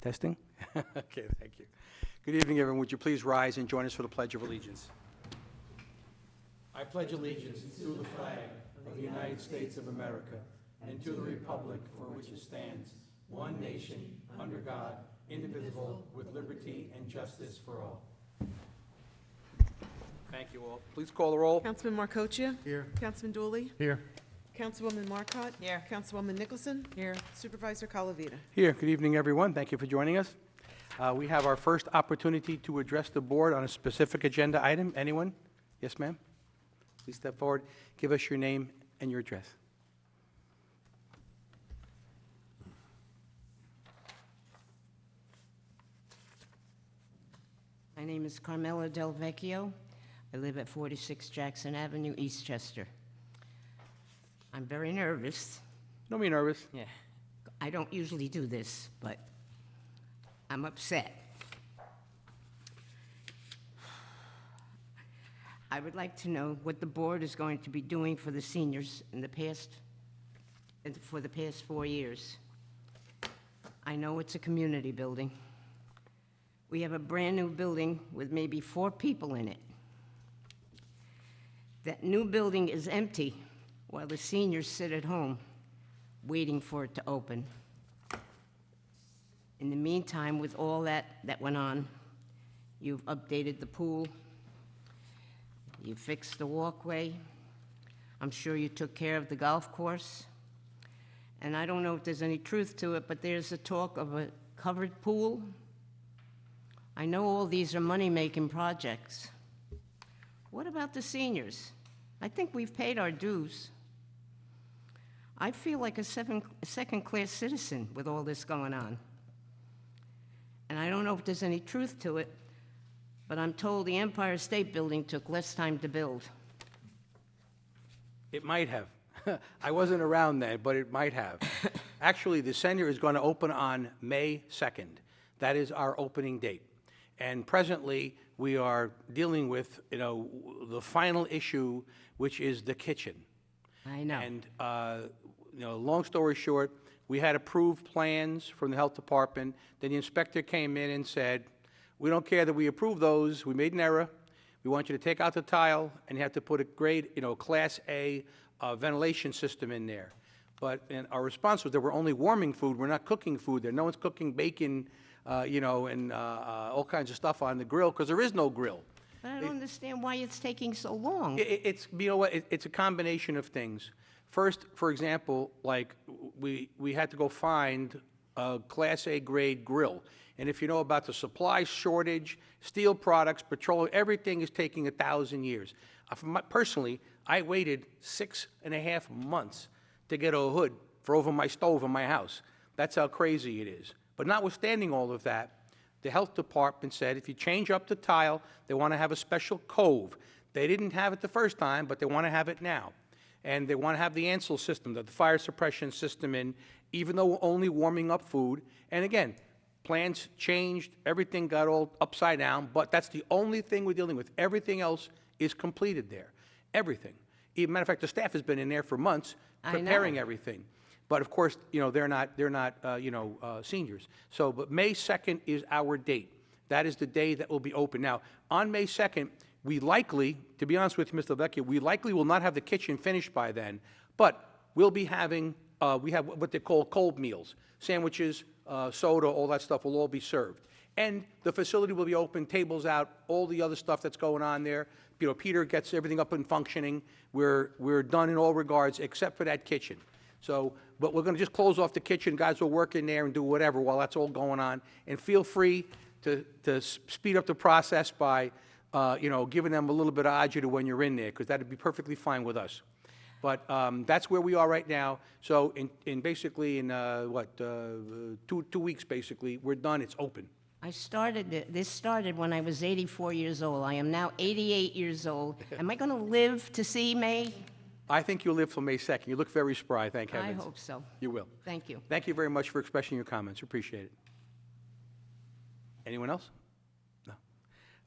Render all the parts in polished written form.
Testing? Okay, thank you. Good evening, everyone. Would you please rise and join us for the Pledge of Allegiance? I pledge allegiance to the flag of the United States of America and to the republic for which it stands, one nation, under God, indivisible, with liberty and justice for all. Thank you all. Please call the roll. Councilman Marcoccia? Here. Councilman Dooley? Here. Councilwoman Marcotte? Here. Councilwoman Nicholson? Here. Supervisor Calavita? Here. Good evening, everyone. Thank you for joining us. We have our first opportunity to address the board on a specific agenda item. Anyone? Yes, ma'am? Please step forward. Give us your name and your address. My name is Carmela Del Vecchio. I live at 46 Jackson Avenue, Eastchester. I'm very nervous. Don't be nervous. Yeah. I don't usually do this, but I'm upset. I would like to know what the board is going to be doing for the seniors for the past 4 years. I know it's a community building. We have a brand-new building with maybe 4 people in it. That new building is empty while the seniors sit at home waiting for it to open. In the meantime, with all that went on, you've updated the pool, you fixed the walkway, I'm sure you took care of the golf course, and I don't know if there's any truth to it, but there's a talk of a covered pool. I know all these are money-making projects. What about the seniors? I think we've paid our dues. I feel like a second-class citizen with all this going on. And I don't know if there's any truth to it, but I'm told the Empire State Building took less time to build. It might have. I wasn't around then, but it might have. Actually, the center is going to open on May 2nd. That is our opening date. And presently, we are dealing with, the final issue, which is the kitchen. I know. And, long story short, we had approved plans from the health department. Then the inspector came in and said, we don't care that we approved those. We made an error. We want you to take out the tile and you have to put a grade, Class A ventilation system in there. And our response was that we're only warming food. We're not cooking food there. No one's cooking bacon, and all kinds of stuff on the grill because there is no grill. But I don't understand why it's taking so long. It's a combination of things. First, for example, like we had to go find a Class A grade grill. And if you know about the supply shortage, steel products, petroleum, everything is taking 1,000 years. Personally, I waited 6.5 months to get a hood for over my stove in my house. That's how crazy it is. But notwithstanding all of that, the health department said if you change up the tile, they want to have a special cove. They didn't have it the first time, but they want to have it now. And they want to have the ANSEL system, the fire suppression system in, even though we're only warming up food. And again, plans changed, everything got all upside down, but that's the only thing we're dealing with. Everything else is completed there. Everything. As a matter of fact, the staff has been in there for months preparing everything. But of course, they're not seniors. So, but May 2nd is our date. That is the day that will be open. Now, on May 2nd, we likely, to be honest with you, Mr. Vecchio, we likely will not have the kitchen finished by then, but we'll be having, we have what they call cold meals, sandwiches, soda, all that stuff will all be served. And the facility will be open, tables out, all the other stuff that's going on there. Peter gets everything up and functioning. We're done in all regards except for that kitchen. So, but we're going to just close off the kitchen. Guys will work in there and do whatever while that's all going on. And feel free to speed up the process by, giving them a little bit of agita when you're in there, because that would be perfectly fine with us. But that's where we are right now. So in 2 weeks, basically, we're done. It's open. This started when I was 84 years old. I am now 88 years old. Am I going to live to see May? I think you'll live till May 2nd. You look very spry, thank heavens. I hope so. You will. Thank you. Thank you very much for expressing your comments. Appreciate it. Anyone else? No.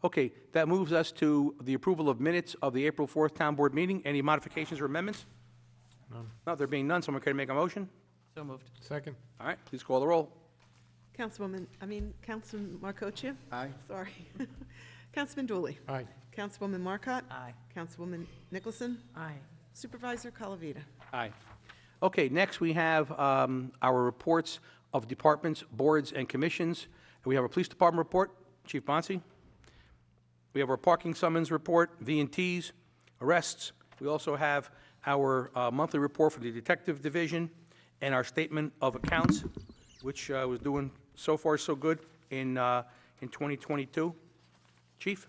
Okay, that moves us to the approval of minutes of the April 4th Town Board meeting. Any modifications or amendments? None. No, there being none, someone care to make a motion? So moved. Second. All right, please call the roll. Councilman Markocha? Aye. Sorry. Councilman Dooley? Aye. Councilwoman Marcotte? Aye. Councilwoman Nicholson? Aye. Supervisor Calavita? Aye. Okay, next we have our reports of departments, boards, and commissions. We have our police department report, Chief Bonsi. We have our parking summons report, V&Ts, arrests. We also have our monthly report for the detective division and our statement of accounts, which was doing so far so good in 2022. Chief?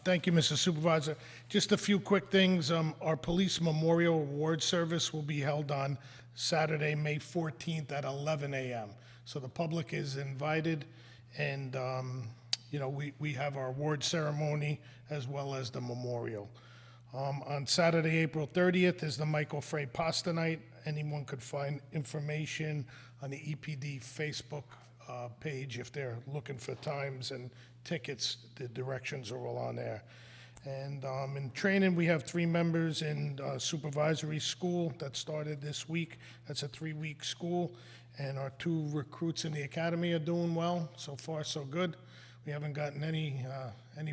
Thank you, Mr. Supervisor. Just a few quick things. Our Police Memorial Award Service will be held on Saturday, May 14th at 11 a.m. So the public is invited, and, we have our award ceremony as well as the memorial. On Saturday, April 30th is the Michael Frey Pasta Night. Anyone could find information on the EPD Facebook page if they're looking for times and tickets. The directions are all on there. And in training, we have 3 members in supervisory school that started this week. That's a 3-week school. And our 2 recruits in the academy are doing well. So far, so good. We haven't gotten any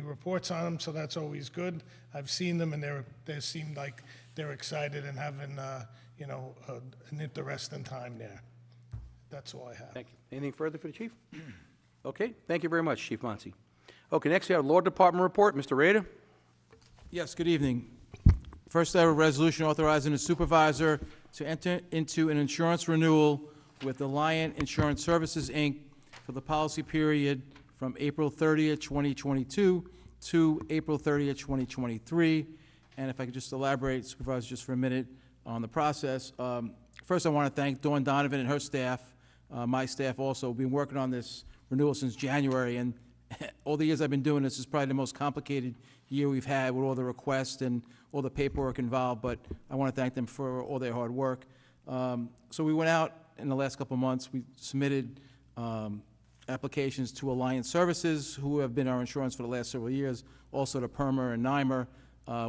reports on them, so that's always good. I've seen them, and they seem like they're excited and having, an interesting time there. That's all I have. Thank you. Anything further for the chief? Okay, thank you very much, Chief Bonsi. Okay, next we have Law Department report, Mr. Rader. Yes, good evening. First, I have a resolution authorizing the supervisor to enter into an insurance renewal with Alliant Insurance Services, Inc. for the policy period from April 30th, 2022 to April 30th, 2023. And if I could just elaborate, Supervisor, just for a minute on the process. First, I want to thank Dawn Donovan and her staff, my staff also. We've been working on this renewal since January, and all the years I've been doing this is probably the most complicated year we've had with all the requests and all the paperwork involved, but I want to thank them for all their hard work. So we went out in the last couple of months. We submitted applications to Alliance Services, who have been our insurance for the last several years, also to PERMA and NYMER.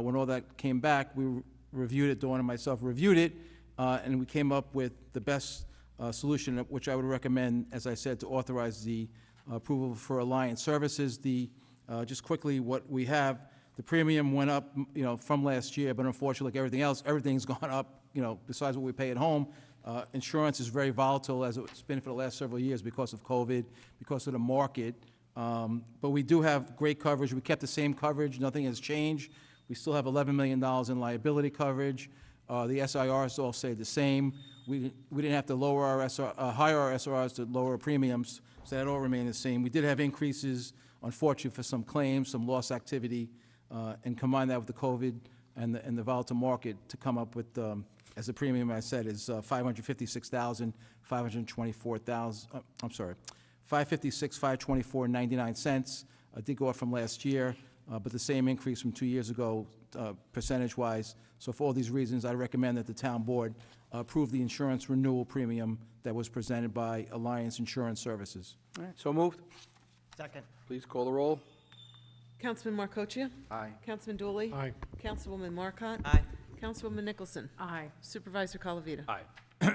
When all that came back, we reviewed it, Dawn and myself reviewed it, and we came up with the best solution, which I would recommend, as I said, to authorize the approval for Alliance Services. Just quickly, what we have, the premium went up, from last year, but unfortunately, like everything else, everything's gone up, besides what we pay at home. Insurance is very volatile, as it's been for the last several years because of COVID, because of the market. But we do have great coverage. We kept the same coverage. Nothing has changed. We still have $11 million in liability coverage. The SIRs all stay the same. We didn't have to lower our higher our SRRs to lower premiums, so that all remained the same. We did have increases, unfortunately, for some claims, some loss activity, and combine that with the COVID and the volatile market to come up with, as the premium I said, is $556,524. I'm sorry, $554.99. Did go up from last year, but the same increase from 2 years ago, percentage-wise. So for all these reasons, I recommend that the town board approve the insurance renewal premium that was presented by Alliance Insurance Services. All right, so moved. Second. Please call the roll. Councilman Markocha? Aye. Councilman Dooley? Aye. Councilwoman Marcotte? Aye. Councilwoman Nicholson? Aye. Supervisor Calavita? Aye.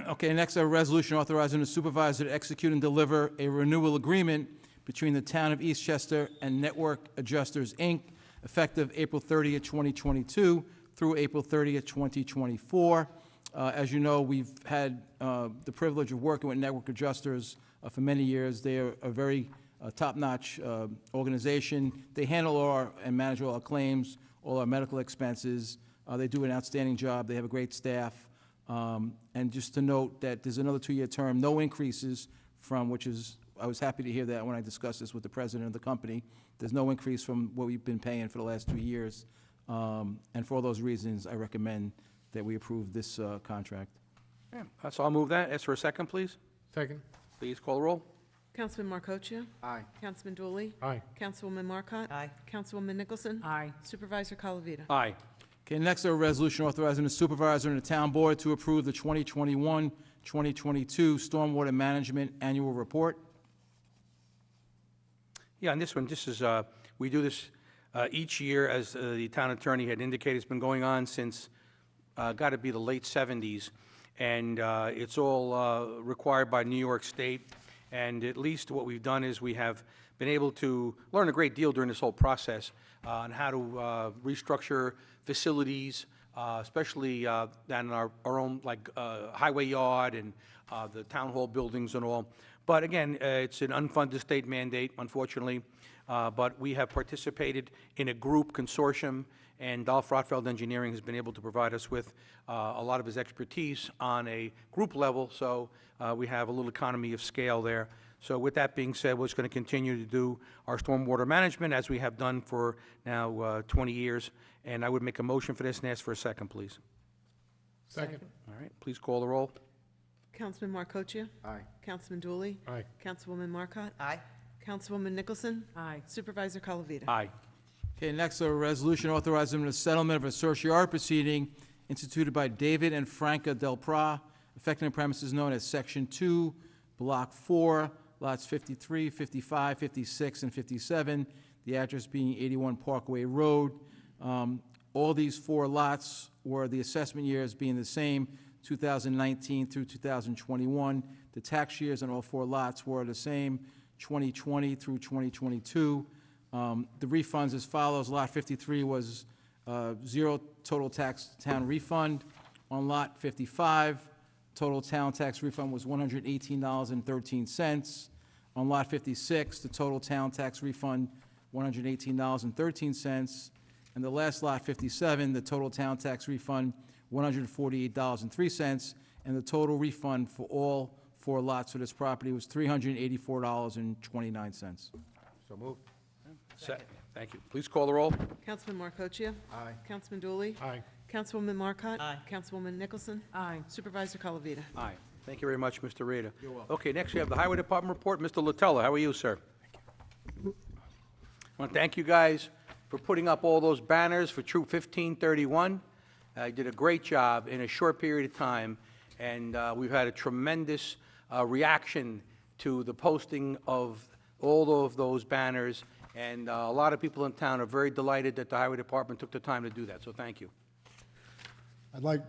Okay, next, a resolution authorizing the supervisor to execute and deliver a renewal agreement between the town of Eastchester and Network Adjusters, Inc., effective April 30th, 2022 through April 30th, 2024. As you know, we've had the privilege of working with Network Adjusters for many years. They are a very top-notch organization. They handle and manage all our claims, all our medical expenses. They do an outstanding job. They have a great staff. And just to note that there's another 2-year term, no increases from, which is, I was happy to hear that when I discussed this with the president of the company. There's no increase from what we've been paying for the last 2 years. And for all those reasons, I recommend that we approve this contract. Yeah, so I'll move that. Ask for a second, please. Second. Please call the roll. Councilman Markocha? Aye. Councilman Dooley? Aye. Councilwoman Marcotte? Aye. Councilwoman Nicholson? Aye. Supervisor Calavita? Aye. Okay, next, a resolution authorizing the supervisor and the town board to approve the 2021-2022 Stormwater Management Annual Report. Yeah, on this one, this is, we do this each year, as the town attorney had indicated. It's been going on since, got to be the late 70s, and it's all required by New York State. And at least what we've done is we have been able to learn a great deal during this whole process on how to restructure facilities, especially down in our own, like, highway yard and the town hall buildings and all. But again, it's an unfunded state mandate, unfortunately. But we have participated in a group consortium, and Dolph Rothfeld Engineering has been able to provide us with a lot of his expertise on a group level, so we have a little economy of scale there. So with that being said, we're just going to continue to do our stormwater management as we have done for now 20 years, and I would make a motion for this and ask for a second, please. Second. All right, please call the roll. Councilman Marcoccia? Aye. Councilman Dooley? Aye. Councilwoman Marcotte? Aye. Councilwoman Nicholson? Aye. Supervisor Calavita? Aye. Okay, next, a resolution authorizing the settlement of a certiorari proceeding instituted by David and Franca Del Pra, affecting the premises known as Section 2, Block 4, lots 53, 55, 56, and 57, the address being 81 Parkway Road. All these 4 lots were the assessment years being the same, 2019 through 2021. The tax years on all 4 lots were the same, 2020 through 2022. The refunds as follows. Lot 53 was 0 total tax town refund. On Lot 55, total town tax refund was $118.13. On Lot 56, the total town tax refund, $118.13. And the last Lot 57, the total town tax refund, $148.03. And the total refund for all 4 lots for this property was $384.29. So moved. Thank you. Please call the roll. Councilman Marcoccia? Aye. Councilman Dooley? Aye. Councilwoman Marcotte? Aye. Councilwoman Nicholson? Aye. Supervisor Calavita? Aye. Thank you very much, Mr. Rita. You're welcome. Okay, next we have the Highway Department report. Mr. Latella, how are you, sir? I want to thank you guys for putting up all those banners for Troop 1531. You did a great job in a short period of time, and we've had a tremendous reaction to the posting of all of those banners, and a lot of people in town are very delighted that the Highway Department took the time to do that, so thank you.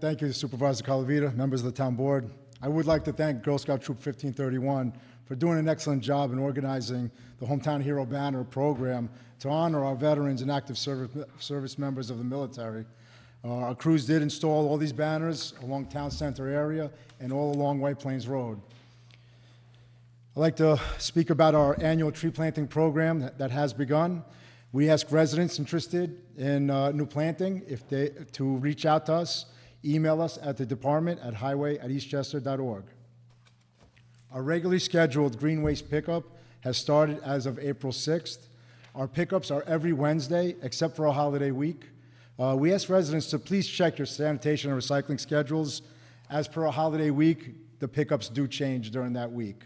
Thank you, Supervisor Calavita, members of the town board. I would like to thank Girl Scout Troop 1531 for doing an excellent job in organizing the Hometown Hero Banner program to honor our veterans and active service members of the military. Our crews did install all these banners along Town Center area and all along White Plains Road. I'd like to speak about our annual tree planting program that has begun. We ask residents interested in new planting to reach out to us, email us at the department at highway@eastchester.org. Our regularly scheduled green waste pickup has started as of April 6th. Our pickups are every Wednesday except for a holiday week. We ask residents to please check your sanitation and recycling schedules. As per a holiday week, the pickups do change during that week.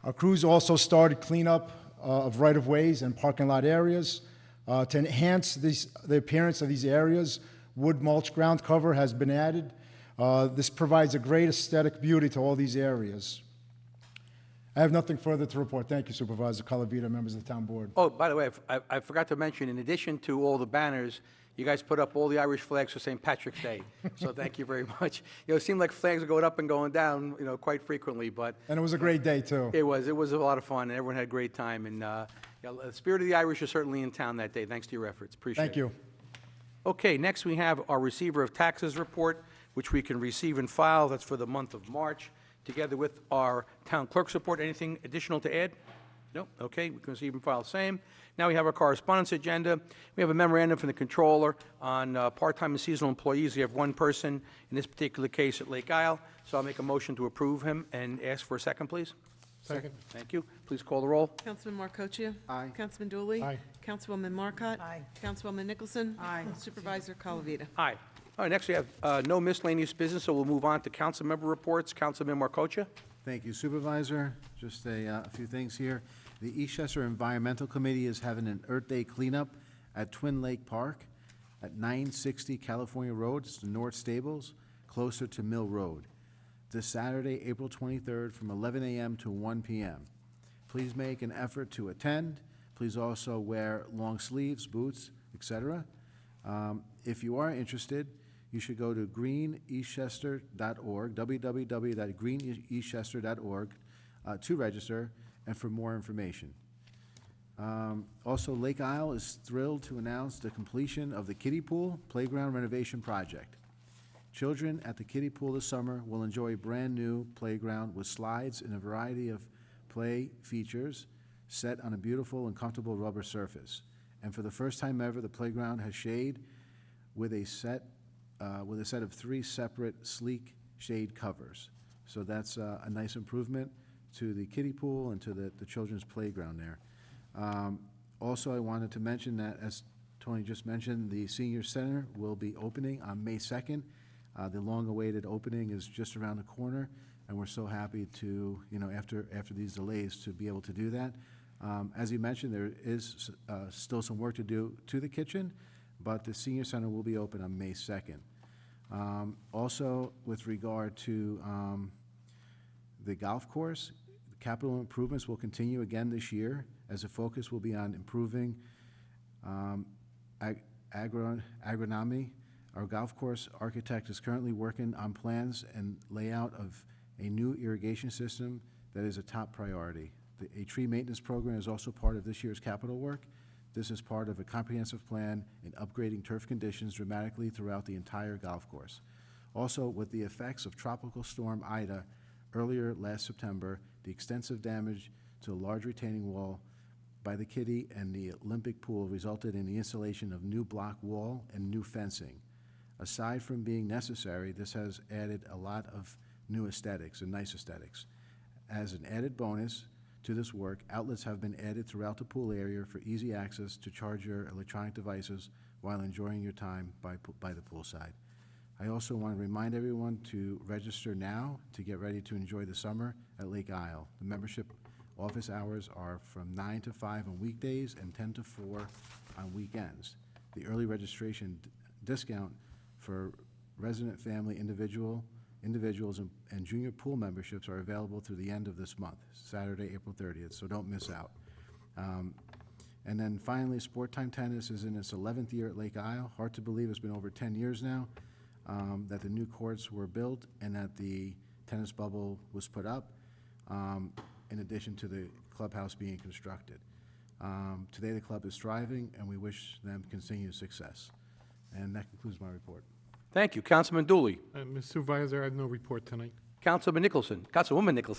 Our crews also started cleanup of right-of-ways and parking lot areas. To enhance the appearance of these areas, wood mulch ground cover has been added. This provides a great aesthetic beauty to all these areas. I have nothing further to report. Thank you, Supervisor Calavita, members of the town board. Oh, by the way, I forgot to mention, in addition to all the banners, you guys put up all the Irish flags for St. Patrick's Day. So thank you very much. You know, it seemed like flags were going up and going down, you know, quite frequently, but And it was a great day, too. it was a lot of fun, and everyone had a great time. And the spirit of the Irish is certainly in town that day, thanks to your efforts. Appreciate it. Thank you. Okay, next we have our receiver of taxes report, which we can receive and file. That's for the month of March, together with our town clerk's report. Anything additional to add? No? Okay, we can receive and file same. Now we have our correspondence agenda. We have a memorandum from the controller on part-time and seasonal employees. We have one person in this particular case at Lake Isle, so I'll make a motion to approve him and ask for a second, please. Second. Thank you. Please call the roll. Councilman Marcoccia? Aye. Councilman Dooley? Aye. Councilwoman Marcotte? Aye. Councilwoman Nicholson? Aye. Supervisor Calavita? Aye. All right, next we have no miscellaneous business, so we'll move on to council member reports. Councilman Marcoccia? Thank you, Supervisor. Just a few things here. The Eastchester Environmental Committee is having an Earth Day cleanup at Twin Lake Park at 960 California Road. It's the North Stables, closer to Mill Road. This Saturday, April 23rd, from 11 a.m. to 1 p.m. Please make an effort to attend. Please also wear long sleeves, boots, etc. If you are interested, you should go to greeneastchester.org, www.greeneastchester.org. to register and for more information. Also, Lake Isle is thrilled to announce the completion of the kiddie pool playground renovation project. Children at the kiddie pool this summer will enjoy a brand-new playground with slides and a variety of play features set on a beautiful and comfortable rubber surface. And for the first time ever, the playground has shade with a set of 3 separate sleek shade covers. So that's a nice improvement to the kiddie pool and to the children's playground there. Also, I wanted to mention that, as Tony just mentioned, the senior center will be opening on May 2nd. The long-awaited opening is just around the corner, and we're so happy to, after these delays, to be able to do that. As you mentioned, there is still some work to do to the kitchen, but the senior center will be open on May 2nd. Also, with regard to the golf course, capital improvements will continue again this year, as the focus will be on improving agronomy. Our golf course architect is currently working on plans and layout of a new irrigation system that is a top priority. A tree maintenance program is also part of this year's capital work. This is part of a comprehensive plan in upgrading turf conditions dramatically throughout the entire golf course. Also, with the effects of Tropical Storm Ida earlier last September, the extensive damage to a large retaining wall by the kiddie and the Olympic pool resulted in the installation of new block wall and new fencing. Aside from being necessary, this has added a lot of new aesthetics and nice aesthetics. As an added bonus to this work, outlets have been added throughout the pool area for easy access to charge your electronic devices while enjoying your time by the poolside. I also want to remind everyone to register now to get ready to enjoy the summer at Lake Isle. The membership office hours are from 9 to 5 on weekdays and 10 to 4 on weekends. The early registration discount for resident family individuals and junior pool memberships are available through the end of this month, Saturday, April 30th, so don't miss out. And then finally, Sport Time Tennis is in its 11th year at Lake Isle. Hard to believe it's been over 10 years now that the new courts were built and that the tennis bubble was put up, in addition to the clubhouse being constructed. Today the club is thriving, and we wish them continued success. And that concludes my report. Thank you. Councilman Dooley. Mr. Supervisor, I have no report tonight. Councilwoman Nicholson,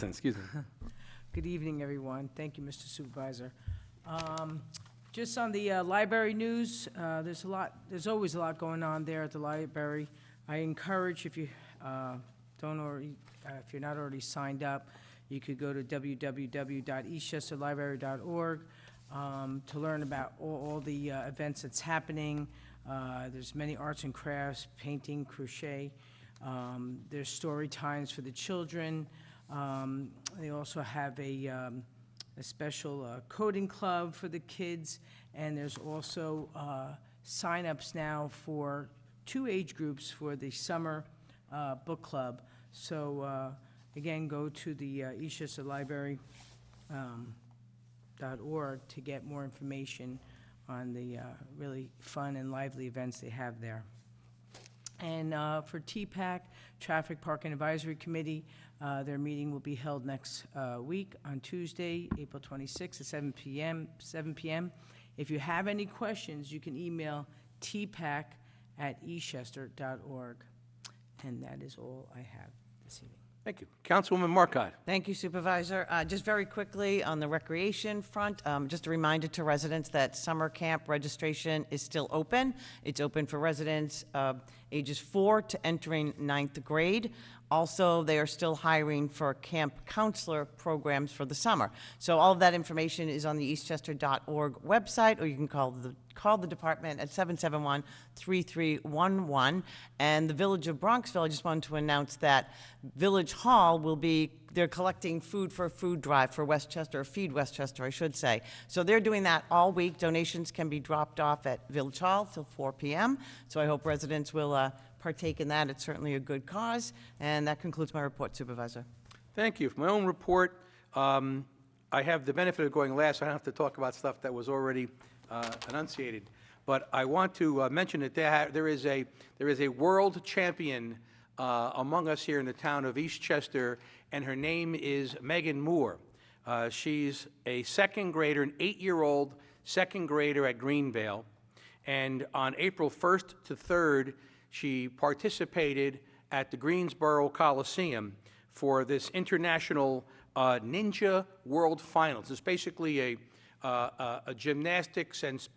excuse me. Good evening, everyone. Thank you, Mr. Supervisor. Just on the library news, there's always a lot going on there at the library. I encourage, if you if you're not already signed up, you could go to www.eastchesterlibrary.org to learn about all the events that's happening. There's many arts and crafts, painting, crochet. There's story times for the children. They also have a special coding club for the kids, and there's also sign-ups now for 2 age groups for the summer book club. So again, go to the eastchesterlibrary.org to get more information on the really fun and lively events they have there. And for TPAC, Traffic Parking Advisory Committee, their meeting will be held next week on Tuesday, April 26th at 7 p.m. If you have any questions, you can email tpac@eastchester.org. And that is all I have this evening. Thank you. Councilwoman Marcotte. Thank you, Supervisor. Just very quickly, on the recreation front, just a reminder to residents that summer camp registration is still open. It's open for residents ages 4 to entering 9th grade. Also, they are still hiring for camp counselor programs for the summer. So all of that information is on the eastchester.org website, or you can call the department at 771-3311. And the Village of Bronxville, I just wanted to announce that Village Hall they're collecting food for a food drive for Westchester, or Feed Westchester, I should say. So they're doing that all week. Donations can be dropped off at Village Hall till 4 p.m. So I hope residents will partake in that. It's certainly a good cause. And that concludes my report, Supervisor. Thank you. For my own report, I have the benefit of going last. I don't have to talk about stuff that was already enunciated. But I want to mention that there is a world champion among us here in the town of Eastchester, and her name is Megan Moore. She's a second grader, an 8-year-old second grader at Greenvale. And on April 1st to 3rd, she participated at the Greensboro Coliseum for this international Ninja World Finals. It's basically a gymnastics and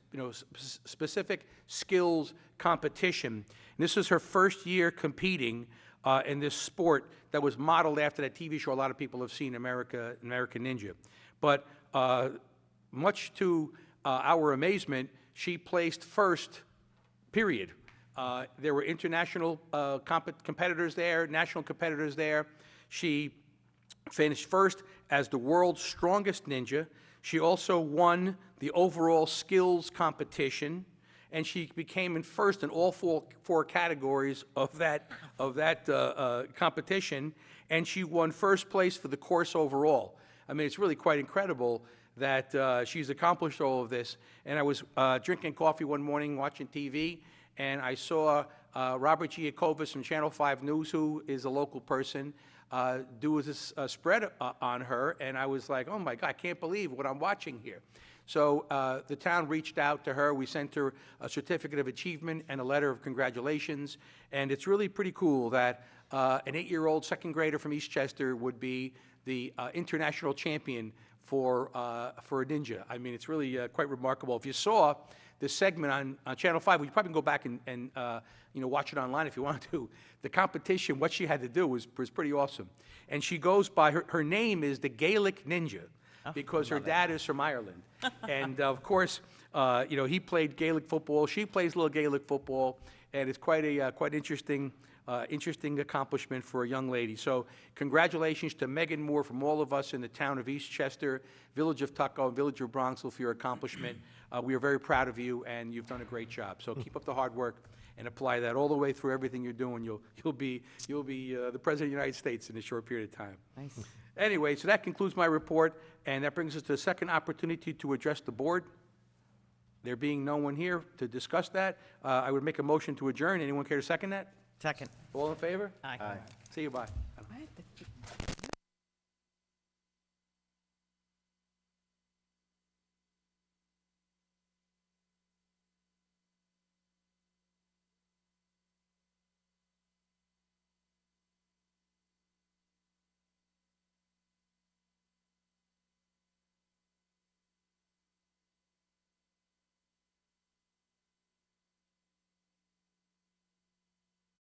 specific skills competition. And this is her first year competing in this sport that was modeled after that TV show a lot of people have seen, American Ninja. But much to our amazement, she placed first, period. There were international competitors there, national competitors there. She finished first as the world's strongest ninja. She also won the overall skills competition, and she became in first in all four categories of that competition, and she won first place for the course overall. I mean, it's really quite incredible that she's accomplished all of this. And I was drinking coffee one morning, watching TV, and I saw Robert Giacobbe from Channel 5 News, who is a local person, do this spread on her, and I was like, oh my God, I can't believe what I'm watching here. So the town reached out to her. We sent her a certificate of achievement and a letter of congratulations, and it's really pretty cool that an 8-year-old second grader from Eastchester would be the international champion for a ninja. I mean, it's really quite remarkable. If you saw this segment on Channel 5, we probably can go back and watch it online if you want to. The competition, what she had to do was pretty awesome. And she goes by, her name is the Gaelic Ninja, because her dad is from Ireland. And of course, he played Gaelic football. She plays a little Gaelic football, and it's quite interesting accomplishment for a young lady. So congratulations to Megan Moore from all of us in the town of Eastchester, Village of Tuckahoe, and Village of Bronxville for your accomplishment. We are very proud of you, and you've done a great job. So keep up the hard work and apply that all the way through everything you're doing. You'll be the President of the United States in a short period of time. Nice. Anyway, so that concludes my report, and that brings us to the second opportunity to address the board. There being no one here to discuss that, I would make a motion to adjourn. Anyone care to second that? Second. All in favor? Aye. See you, bye.